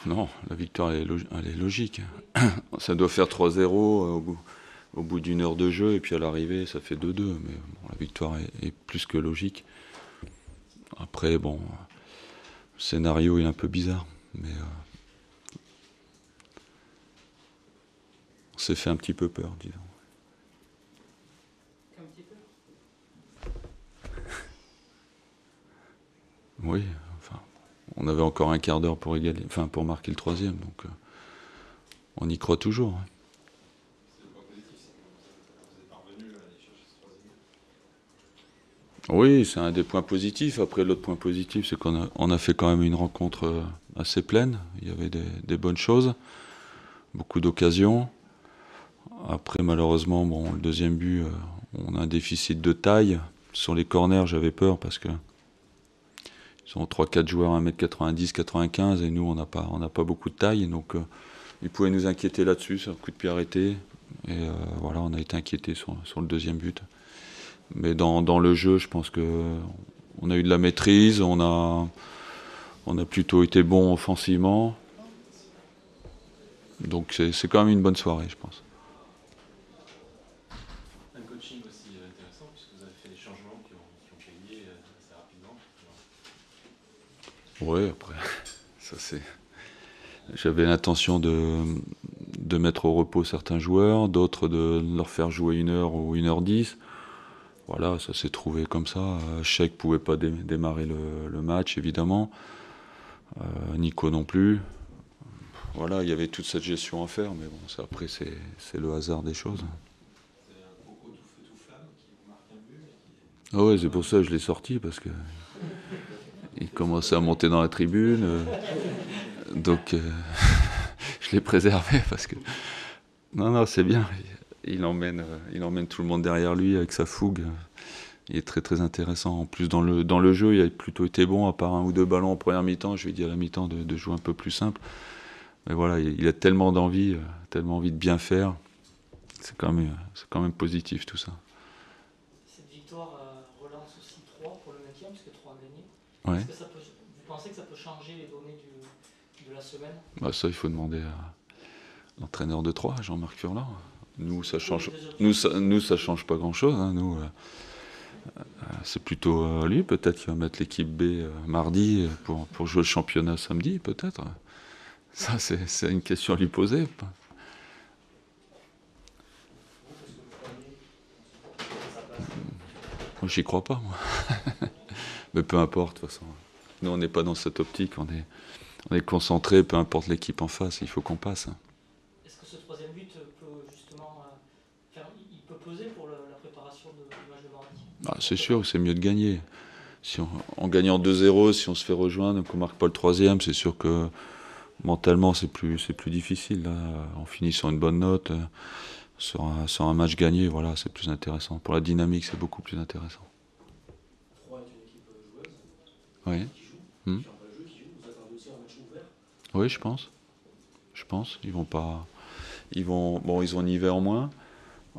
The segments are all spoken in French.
Non, la victoire elle est logique. Ça doit faire 3-0 au bout d'une heure de jeu, et puis à l'arrivée, ça fait 2-2. Mais bon, la victoire est plus que logique. Après, bon, le scénario est un peu bizarre, mais on s'est fait un petit peu peur, disons. Un petit peu. Oui, enfin, on avait encore un quart d'heure pour égaler, enfin pour marquer le troisième, donc on y croit toujours. Hein. C'est le point positif, c'est que vous êtes parvenu à aller chercher ce troisième. Oui, c'est un des points positifs. Après, l'autre point positif, c'est qu'on a fait quand même une rencontre assez pleine. Il y avait des bonnes choses, beaucoup d'occasions. Après, malheureusement, bon, le deuxième but, on a un déficit de taille. Sur les corners, j'avais peur parce que ils sont 3-4 joueurs à 1m90, 95, et nous, on n'a pas beaucoup de taille. Donc, ils pouvaient nous inquiéter là-dessus, sur le coup de pied arrêté. Et voilà, on a été inquiétés sur le deuxième but. Mais dans le jeu, je pense que on a eu de la maîtrise, on a plutôt été bon offensivement. Donc c'est quand même une bonne soirée, je pense. Un coaching aussi intéressant, puisque vous avez fait des changements qui ont payé assez rapidement. Ouais, après, ça c'est. J'avais l'intention de mettre au repos certains joueurs, d'autres de leur faire jouer 1 heure ou 1h10. Voilà, ça s'est trouvé comme ça. Cheikh pouvait pas démarrer le match, évidemment. Nico non plus. Voilà, il y avait toute cette gestion à faire, mais bon, ça, après, c'est le hasard des choses. Vous avez un Coco tout feu tout flamme qui vous marque un but. Ah ouais, c'est pour ça que je l'ai sorti, parce que il commençait à monter dans la tribune. Donc, je l'ai préservé, parce que... Non, non, c'est bien. Il emmène tout le monde derrière lui avec sa fougue. Il est très très intéressant. En plus, dans le jeu, il a plutôt été bon, à part 1 ou 2 ballons en première mi-temps. Je lui ai dit à la mi-temps de jouer un peu plus simple. Mais voilà, il a tellement d'envie, tellement envie de bien faire. C'est quand même positif tout ça. Cette victoire relance aussi 3 pour le maintien, puisque 3 a gagné. Ouais. Est-ce que vous pensez que ça peut changer les données de la semaine? Bah ça, il faut demander à l'entraîneur de Troyes, Jean-Marc Furlan. Nous, ça change. Les deux Nous, options. ça change pas grand-chose. Hein. Nous, c'est plutôt lui. Peut-être qu'il va mettre l'équipe B mardi pour jouer le championnat samedi, peut-être. Ça, c'est une question à lui poser. Moi, j'y crois pas, moi. Mais peu importe, de toute façon. Nous, on n'est pas dans cette optique. On est concentré, peu importe l'équipe en face, il faut qu'on passe. Est-ce que ce troisième but peut justement il peut peser pour la préparation du match de mardi? Ah, c'est sûr que c'est mieux de gagner. Si en gagnant 2-0, si on se fait rejoindre, qu'on marque pas le troisième, c'est sûr que mentalement c'est plus difficile. Là. En finissant une bonne note, sur un match gagné, voilà, c'est plus intéressant. Pour la dynamique, c'est beaucoup plus intéressant. Troyes est une équipe joueuse Oui, qui joue, Hmm. qui envoie le jeu, qui joue. Vous attendez aussi un match ouvert? Oui, je pense. Je pense. Ils vont pas. Bon, ils ont un hiver en moins.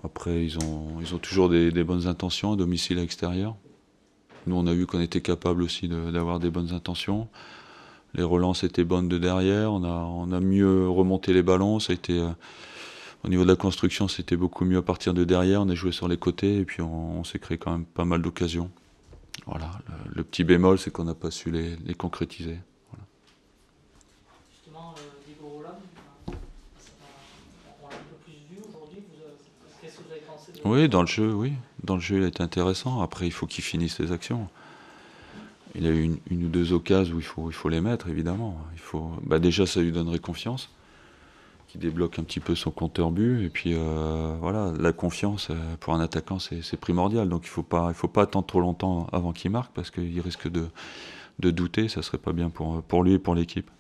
Après, ils ont toujours des bonnes intentions à domicile et à extérieur. Nous, on a vu qu'on était capable aussi d'avoir des bonnes intentions. Les relances étaient bonnes de derrière. On a mieux remonté les ballons. Ça a été, au niveau de la construction, c'était beaucoup mieux à partir de derrière. On a joué sur les côtés et puis on s'est créé quand même pas mal d'occasions. Voilà. Le petit bémol, c'est qu'on n'a pas su les concrétiser. Justement, Diego Roland, on l'a un peu plus vu aujourd'hui. Qu'est-ce que vous avez pensé de Oui, dans le jeu, oui. Dans le jeu, il est intéressant. Après, il faut qu'il finisse les actions. Il a eu une ou 2 occasions où il faut les mettre, évidemment. Déjà, ça lui donnerait confiance, qui débloque un petit peu son compteur but. Et puis, voilà, la confiance, pour un attaquant, c'est primordial. Donc, il faut pas attendre trop longtemps avant qu'il marque, parce qu'il risque de douter. Ça serait pas bien pour lui et pour l'équipe.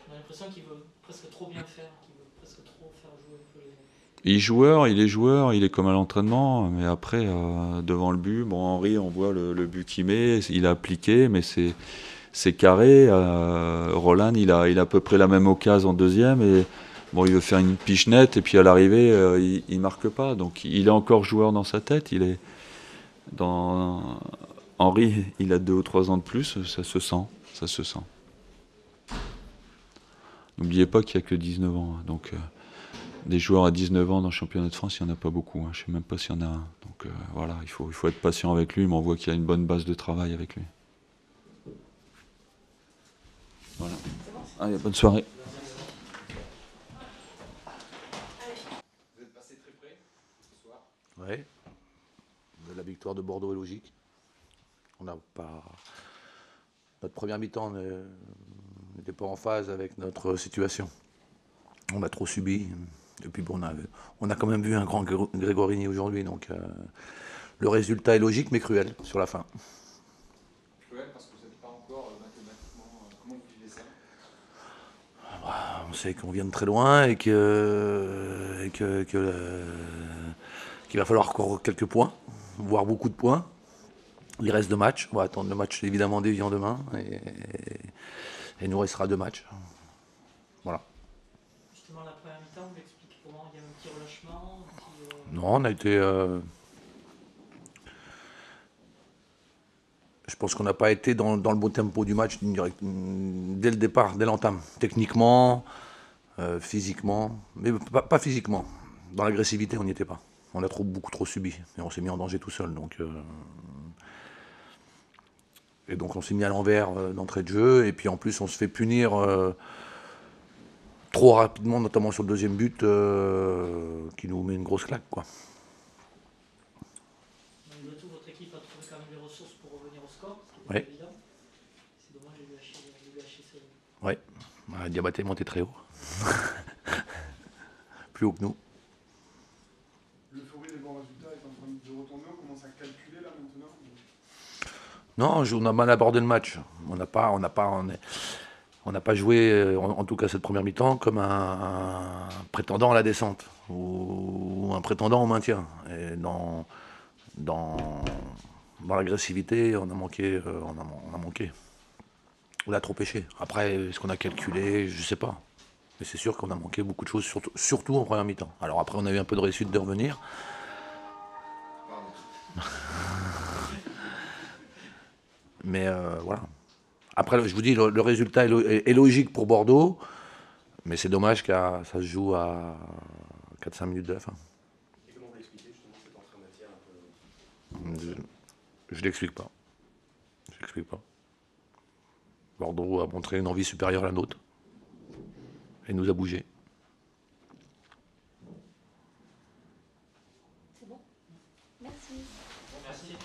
On a l'impression qu'il veut presque trop bien faire, qu'il veut presque trop faire jouer un peu les... Il est joueur, il est comme à l'entraînement, mais après, devant le but, bon, Henry, on voit le but qu'il met, il a appliqué, mais c'est carré. Roland, il a à peu près la même occasion en deuxième, et bon, il veut faire une pichenette, et puis à l'arrivée, il marque pas. Donc il est encore joueur dans sa tête. Il est dans Henry, il a 2 ou 3 ans de plus, ça se sent. N'oubliez pas qu'il n'y a que 19 ans. Donc, des joueurs à 19 ans dans le championnat de France, il n'y en a pas beaucoup. Je ne sais même pas s'il y en a un. Donc voilà, il faut être patient avec lui, mais on voit qu'il y a une bonne base de travail avec lui. Voilà. Allez, bonne soirée. Vous êtes passé très près ce soir. Ouais. La victoire de Bordeaux est logique. On n'a pas. Notre première mi-temps n'était pas en phase avec notre situation. On a trop subi. Et puis bon, on a quand même vu un grand Grégorini aujourd'hui. Donc le résultat est logique mais cruel sur la fin. Cruel parce que vous n'êtes pas encore mathématiquement. Comment vous vivez ça? On sait qu'on vient de très loin et qu'il va falloir encore quelques points, voire beaucoup de points. Il reste 2 matchs. On va attendre le match évidemment d'Évian demain. Et il nous restera 2 matchs. Voilà. Justement, la première mi-temps, vous l'expliquez comment? Il y a un petit relâchement Non, on a été. Je pense qu'on n'a pas été dans le bon tempo du match dès le départ, dès l'entame. Techniquement, physiquement, mais pas physiquement. Dans l'agressivité, on n'y était pas. On a beaucoup trop subi. Et on s'est mis en danger tout seul. Et donc on s'est mis à l'envers d'entrée de jeu. Et puis en plus, on se fait punir trop rapidement, notamment sur le deuxième but, qui nous met une grosse claque, quoi. Malgré tout, votre équipe a trouvé quand même des ressources pour revenir au score, ce qui est Ouais. évident. C'est dommage de lui lâcher ce... Ouais. Diabaté est monté très haut. Plus haut que nous. L'euphorie des bons résultats est en train de retomber, on commence à calculer là maintenant. Non, on a mal abordé le match. On n'a pas joué, en tout cas cette première mi-temps, comme un prétendant à la descente ou un prétendant au maintien. Et dans l'agressivité, on a manqué. On a trop pêché. Après, est-ce qu'on a calculé? Je ne sais pas. Mais c'est sûr qu'on a manqué beaucoup de choses, surtout en première mi-temps. Alors après, on a eu un peu de réussite de revenir. Mais voilà. Après, je vous dis, le résultat est logique pour Bordeaux, mais c'est dommage que ça se joue à 4-5 minutes de la fin. Et comment vous l'expliquez justement cette entrée en matière un peu? Je ne l'explique pas. Bordeaux a montré une envie supérieure à la nôtre et nous a bougé. C'est bon? Merci. Merci.